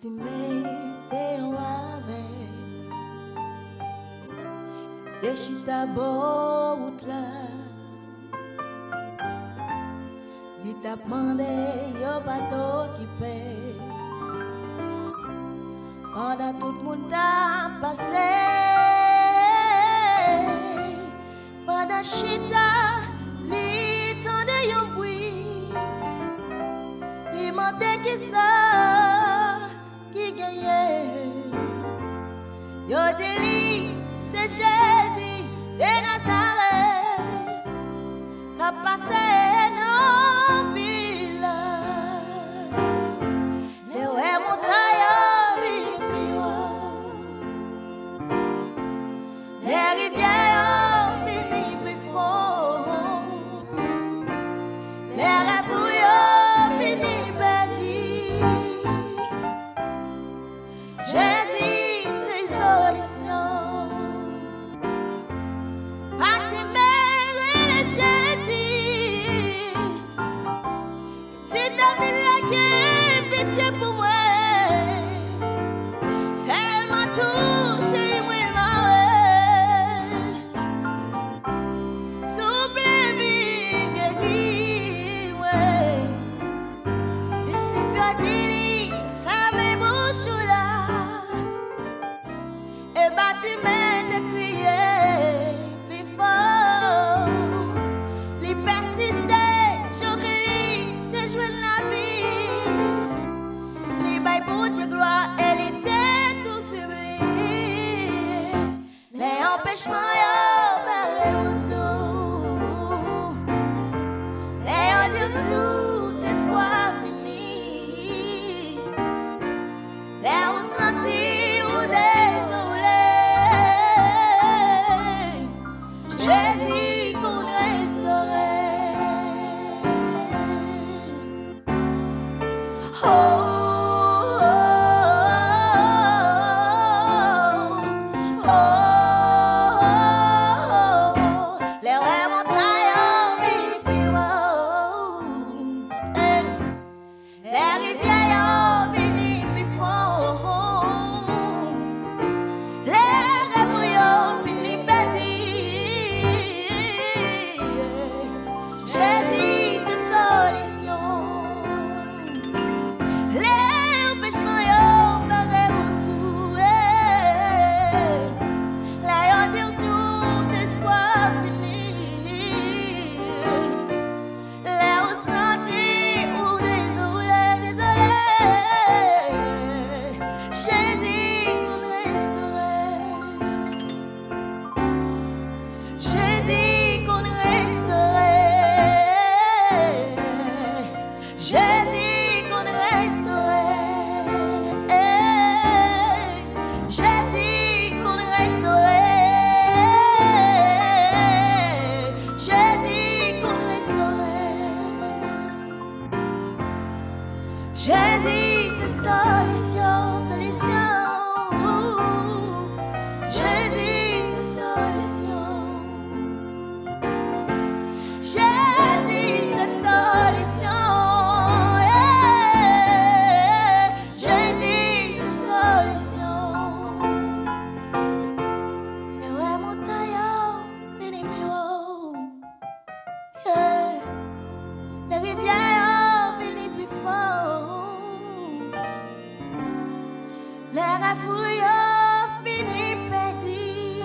Fatime te wave de chita bout la Li t'a demandé yo bateau qui paie pendant tout le monde a passé pendant chita li tende yon bruit li mande qui ça qui gagne yo dit c'est Jésus de Nazareth qu'a passé nos villes les ouais montagnes les rivières fini plus fort les rêves fini petit Jésus c'est solution Fatime et Jésus petite ville la guerre pitié pour moi seulement touche moi bâtiment de crier plus fort li persister choquer te joindre la vie li bay pour Dieu gloire elle était tout sublime les empêchements yo vers retour les dire tout espoir fini les ressentis ou désolé Jésus qu'on restaurait. Oh, oh, oh, oh, les vrais montagnes viennent plus haut. Les rivières viennent plus fort. Les rêves viennent petit. Jésus, c'est solution. Les empêchements, yo, barré autour. Là, yo, dire tout espoir fini. Les ressentis ou désolé. Jésus, qu'on restaurait. Jésus, qu'on restaurait. Jésus qu'on restaurait, Jésus qu'on restaurait, Jésus qu'on restaurait, Jésus c'est solution, Jésus c'est solution, Jésus c'est solution. Les rivières viennent plus fort. Les rêves finissent petits.